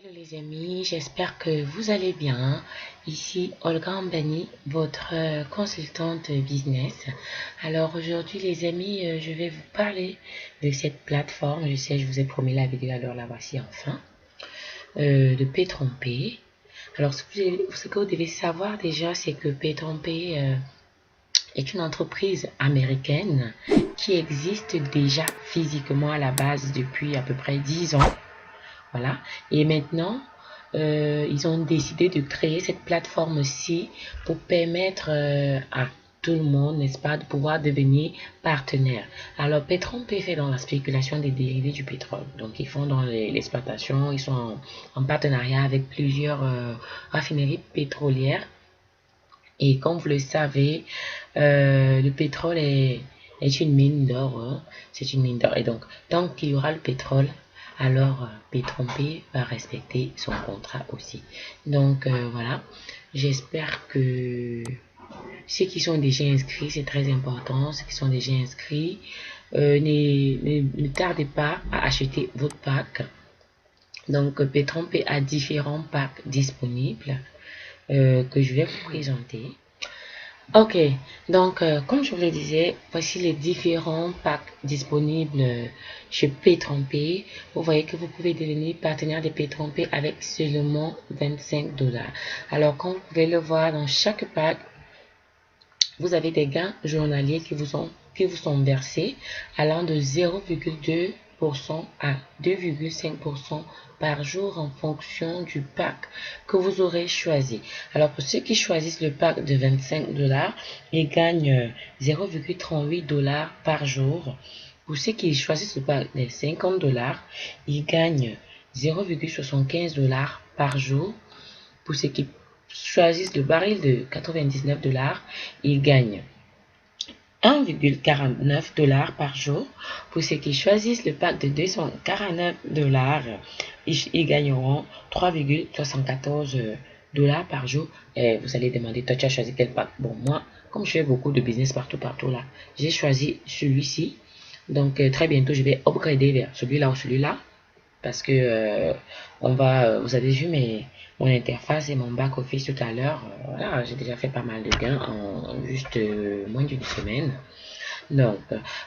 Hello les amis, j'espère que vous allez bien. Ici Olga Ambani, votre consultante business. Alors aujourd'hui les amis, je vais vous parler de cette plateforme. Je sais, je vous ai promis la vidéo, alors la voici enfin. De Pay-tron-pay. Alors ce que vous devez savoir déjà, c'est que Pay-tron-pay est une entreprise américaine qui existe déjà physiquement à la base depuis à peu près 10 ans. Voilà. Et maintenant, ils ont décidé de créer cette plateforme-ci pour permettre à tout le monde, n'est-ce pas, de pouvoir devenir partenaire. Alors, Petron-P fait dans la spéculation des dérivés du pétrole. Donc, ils font dans l'exploitation, ils sont en partenariat avec plusieurs raffineries pétrolières. Et comme vous le savez, le pétrole est une mine d'or. Hein. C'est une mine d'or. Et donc, tant qu'il y aura le pétrole, alors Pay-tron-pay va respecter son contrat aussi. Donc voilà, j'espère que ceux qui sont déjà inscrits, c'est très important, ceux qui sont déjà inscrits, ne tardez pas à acheter votre pack. Donc Pay-tron-pay a différents packs disponibles que je vais vous présenter. Ok, donc comme je vous le disais, voici les différents packs disponibles chez Pay-tron-pay. Vous voyez que vous pouvez devenir partenaire de Pay-tron-pay avec seulement 25 $. Alors comme vous pouvez le voir dans chaque pack, vous avez des gains journaliers qui vous sont versés allant de 0,2% à 2,5% par jour en fonction du pack que vous aurez choisi. Alors pour ceux qui choisissent le pack de 25 $, ils gagnent 0,38 $ par jour. Pour ceux qui choisissent le pack de 50 $, ils gagnent 0,75 $ par jour. Pour ceux qui choisissent le baril de 99 $, ils gagnent 1,49 $ par jour. Pour ceux qui choisissent le pack de 249 $, ils gagneront 3,74 $ par jour. Et vous allez demander, toi tu as choisi quel pack? Bon, moi, comme je fais beaucoup de business partout là, j'ai choisi celui-ci. Donc très bientôt, je vais upgrader vers celui-là ou celui-là. Parce que vous avez vu mon interface et mon back office tout à l'heure. Voilà, j'ai déjà fait pas mal de gains en juste moins d'une semaine. Donc,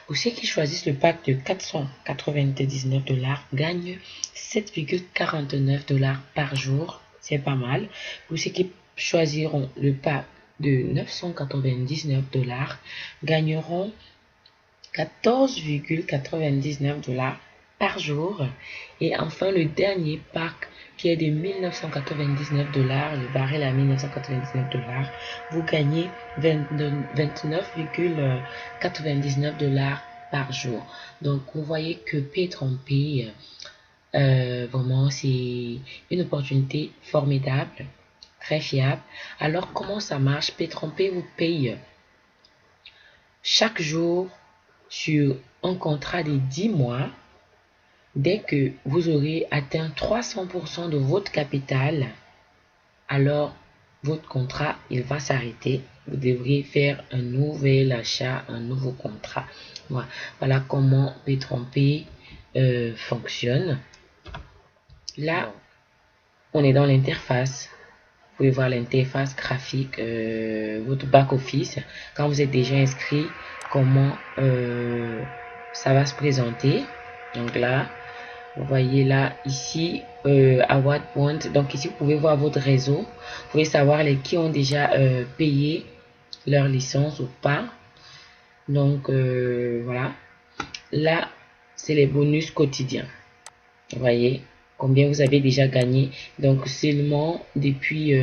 pour ceux qui choisissent le pack de 499 $, gagnent 7,49 $ par jour. C'est pas mal. Pour ceux qui choisiront le pack de 999 $, gagneront 14,99 $ par jour. Et enfin, le dernier pack qui est de 1999 $, le baril à 1999 $, vous gagnez 29,99 $ par jour. Donc, vous voyez que Pay-tron-pay, vraiment, c'est une opportunité formidable, très fiable. Alors, comment ça marche? Pay-tron-pay vous paye chaque jour sur un contrat de 10 mois. Dès que vous aurez atteint 300% de votre capital, alors votre contrat, il va s'arrêter. Vous devriez faire un nouvel achat, un nouveau contrat. Voilà comment Pay-tron-pay fonctionne. Là, on est dans l'interface. Vous pouvez voir l'interface graphique, votre back-office. Quand vous êtes déjà inscrit, comment ça va se présenter. Donc là, vous voyez là, ici, à what point. Donc ici, vous pouvez voir votre réseau. Vous pouvez savoir qui ont déjà payé leur licence ou pas. Donc voilà. Là, c'est les bonus quotidiens. Vous voyez combien vous avez déjà gagné. Donc seulement depuis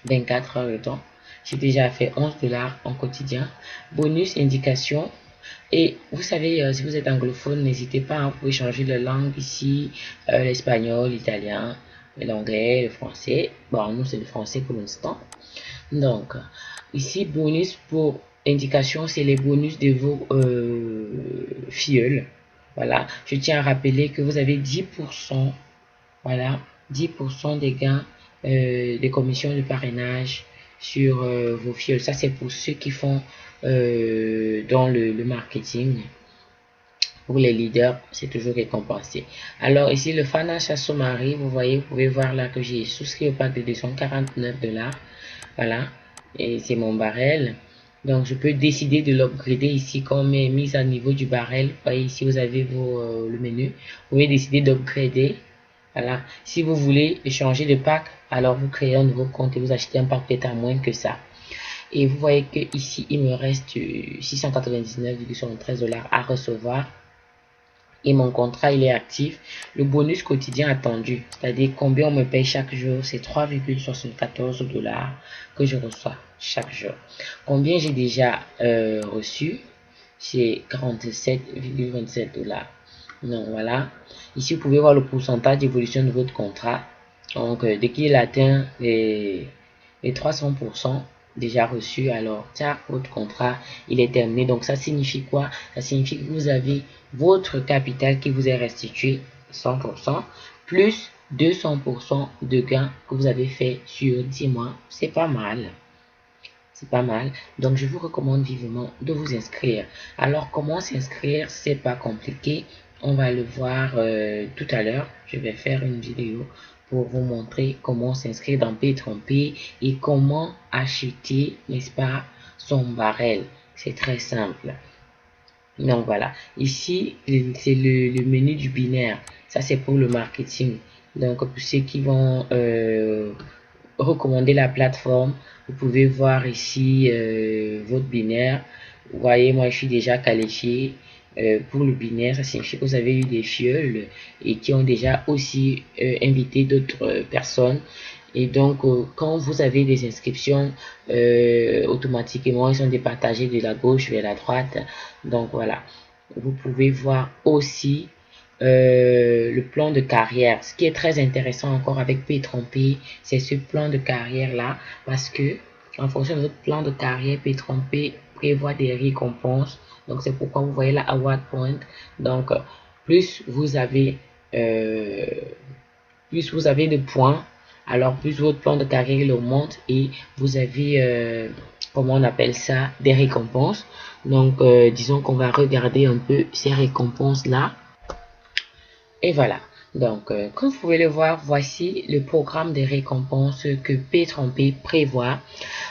24 heures de temps, j'ai déjà fait 11 $ en quotidien. Bonus indication. Et vous savez, si vous êtes anglophone, n'hésitez pas, vous pouvez changer de langue ici, l'espagnol, l'italien, l'anglais, le français. Bon, nous c'est le français pour l'instant. Donc, ici, bonus pour indication, c'est les bonus de vos filleuls. Voilà, je tiens à rappeler que vous avez 10%, voilà, 10% des gains des commissions de parrainage sur vos filleuls. Ça, c'est pour ceux qui font dans le marketing. pour les leaders, c'est toujours récompensé. Alors ici, le Financial Summary, vous voyez, vous pouvez voir là que j'ai souscrit au pack de 249 $. Voilà, et c'est mon barrel. Donc je peux décider de l'upgrader ici comme mise à niveau du barrel. Vous voyez ici, vous avez le menu. Vous pouvez décider d'upgrader. Voilà, si vous voulez changer de pack, alors vous créez un nouveau compte et vous achetez un pack peut-être à moins que ça. Et vous voyez que ici, il me reste 699,73 $ à recevoir. Et mon contrat, il est actif. Le bonus quotidien attendu, c'est-à-dire combien on me paye chaque jour, c'est 3,74 $ que je reçois chaque jour. Combien j'ai déjà reçu, c'est 47,27 $. Donc voilà. Ici, vous pouvez voir le pourcentage d'évolution de votre contrat. Donc, dès qu'il atteint les 300% déjà reçus, alors, votre contrat, il est terminé. Donc, ça signifie quoi? Ça signifie que vous avez votre capital qui vous est restitué 100%, plus 200% de gains que vous avez fait sur 10 mois. C'est pas mal. C'est pas mal. Donc, je vous recommande vivement de vous inscrire. Alors, comment s'inscrire? C'est pas compliqué. On va le voir tout à l'heure. Je vais faire une vidéo pour vous montrer comment s'inscrire dans Pay-Tromper et comment acheter, n'est-ce pas, son barrel. C'est très simple. Donc, voilà. Ici, c'est le menu du binaire. Ça, c'est pour le marketing. Donc, pour ceux qui vont recommander la plateforme, vous pouvez voir ici votre binaire. Vous voyez, moi je suis déjà qualifié pour le binaire. Ça signifie que vous avez eu des fioles et qui ont déjà aussi invité d'autres personnes. Et donc, quand vous avez des inscriptions, automatiquement, ils sont départagés de la gauche vers la droite. Donc, voilà. Vous pouvez voir aussi le plan de carrière. Ce qui est très intéressant encore avec Pay-Tromper, c'est ce plan de carrière là, parce que en fonction de votre plan de carrière, Pay-Tromper prévoit des récompenses. Donc c'est pourquoi vous voyez la Award Point. Donc plus vous avez de points, alors plus votre plan de carrière il augmente et vous avez comment on appelle ça, des récompenses. Donc disons qu'on va regarder un peu ces récompenses là. Et voilà. Donc, comme vous pouvez le voir, voici le programme de récompenses que Pay-Tromper prévoit.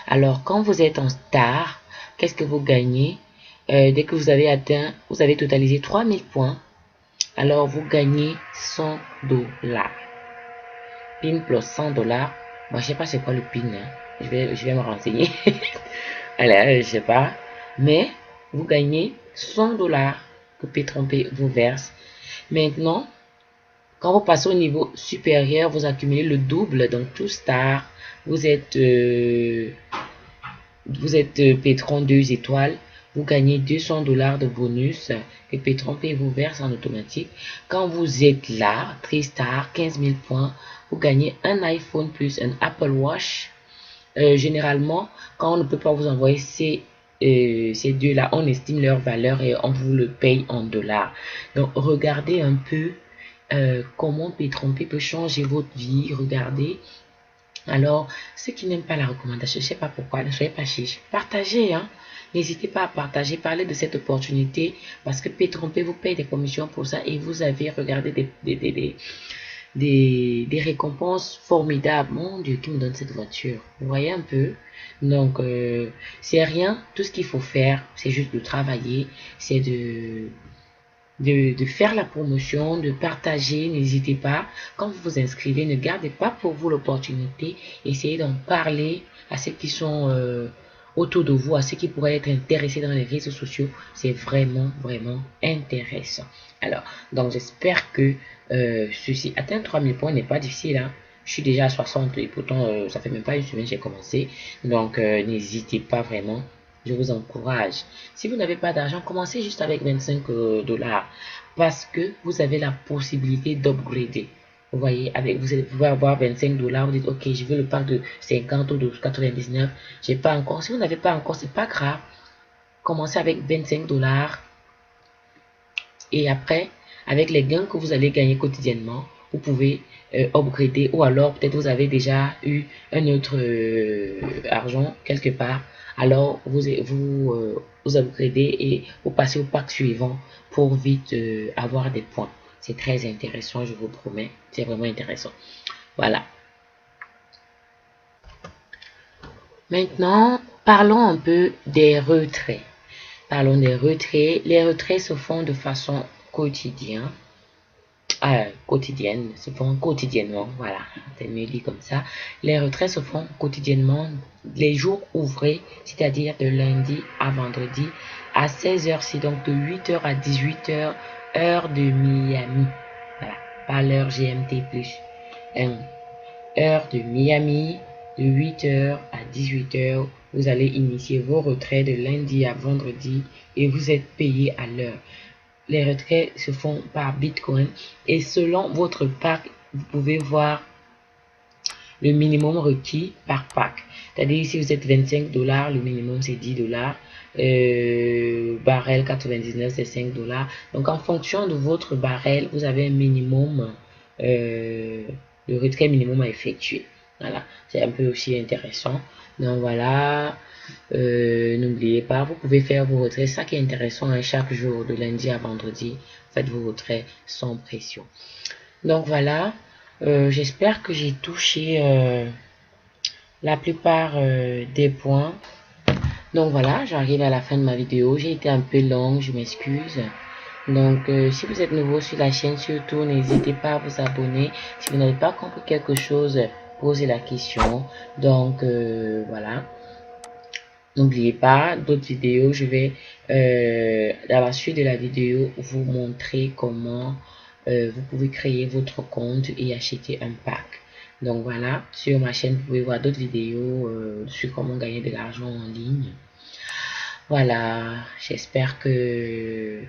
Alors, quand vous êtes en star, qu'est-ce que vous gagnez? Dès que vous avez atteint, vous avez totalisé 3000 points, alors vous gagnez 100 $. PIN plus 100 $. Bon, je sais pas c'est quoi le PIN. Hein. Je vais me renseigner. Alors, je sais pas. Mais, vous gagnez 100 $ que Pay-Tromper vous verse. Maintenant, quand vous passez au niveau supérieur, vous accumulez le double. Donc, tout star, vous êtes Pétron 2 étoiles. Vous gagnez 200 $ de bonus que Pay-Tromper vous verse en automatique. Quand vous êtes là, 3 star, 15 000 points, vous gagnez un iPhone plus un Apple Watch. Généralement, quand on ne peut pas vous envoyer ces deux-là, on estime leur valeur et on vous le paye en dollars. Donc, regardez un peu comment Pay-Tromper peut changer votre vie. Regardez. Alors, ceux qui n'aiment pas la recommandation, je ne sais pas pourquoi, ne soyez pas chiche. Partagez, hein. N'hésitez pas à partager, parler de cette opportunité parce que Pay-Tromper vous paye des commissions pour ça et vous avez regardé des récompenses formidables. Mon Dieu, qui me donne cette voiture? Vous voyez un peu? Donc, c'est rien. Tout ce qu'il faut faire, c'est juste de travailler, c'est de faire la promotion, de partager. N'hésitez pas, quand vous vous inscrivez, ne gardez pas pour vous l'opportunité, essayez d'en parler à ceux qui sont autour de vous, à ceux qui pourraient être intéressés dans les réseaux sociaux. C'est vraiment, vraiment intéressant. Alors, donc j'espère que ceci, atteindre 3000 points n'est pas difficile, hein. Je suis déjà à 60 et pourtant ça fait même pas une semaine que j'ai commencé. Donc n'hésitez pas vraiment. Je vous encourage. Si vous n'avez pas d'argent, commencez juste avec 25 $ parce que vous avez la possibilité d'upgrader. Vous voyez, vous pouvez avoir 25 $, vous dites ok, je veux le pack de 50 ou de 99. J'ai pas encore. Si vous n'avez pas encore, c'est pas grave. Commencez avec 25 $ et après, avec les gains que vous allez gagner quotidiennement, vous pouvez upgrader ou alors peut-être vous avez déjà eu un autre argent quelque part. alors vous upgradez et vous passez au pack suivant pour vite avoir des points. C'est très intéressant, je vous promets. C'est vraiment intéressant. Voilà. Maintenant, parlons un peu des retraits. Parlons des retraits. Les retraits se font de façon quotidienne. Quotidienne, se font quotidiennement, voilà, c'est mieux dit comme ça. Les retraits se font quotidiennement les jours ouvrés, c'est-à-dire de lundi à vendredi à 16h, donc de 8h à 18h, heure de Miami. Voilà, pas l'heure GMT plus. Heure de Miami, de 8h à 18h, vous allez initier vos retraits de lundi à vendredi et vous êtes payé à l'heure. Les retraits se font par Bitcoin et selon votre pack, vous pouvez voir le minimum requis par pack. C'est-à-dire si vous êtes 25 $, le minimum c'est 10 $. Barrel 99 c'est 5 $. Donc en fonction de votre barrel, vous avez un minimum, le retrait minimum à effectuer. Voilà, c'est un peu aussi intéressant. Donc voilà, n'oubliez pas, vous pouvez faire vos retraits. Ça qui est intéressant, hein, chaque jour de lundi à vendredi, faites vos retraits sans pression. Donc voilà, j'espère que j'ai touché la plupart des points. Donc voilà, j'arrive à la fin de ma vidéo. J'ai été un peu longue, je m'excuse. Donc si vous êtes nouveau sur la chaîne, surtout n'hésitez pas à vous abonner. Si vous n'avez pas compris quelque chose, posez la question. Donc voilà. N'oubliez pas, d'autres vidéos, je vais dans la suite de la vidéo vous montrer comment vous pouvez créer votre compte et acheter un pack. Donc voilà, sur ma chaîne, vous pouvez voir d'autres vidéos sur comment gagner de l'argent en ligne. Voilà, j'espère que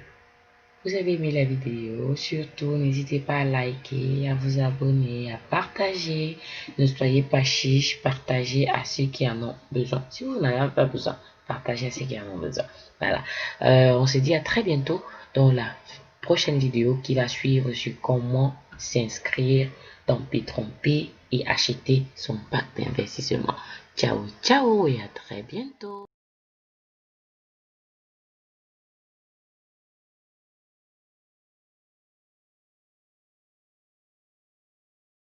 vous avez aimé la vidéo. Surtout, n'hésitez pas à liker, à vous abonner, à partager. Ne soyez pas chiche, partagez à ceux qui en ont besoin. Si vous n'en avez pas besoin, partagez à ceux qui en ont besoin. Voilà. On se dit à très bientôt dans la prochaine vidéo qui va suivre sur comment s'inscrire dans P3P et acheter son pack d'investissement. Ciao, ciao et à très bientôt.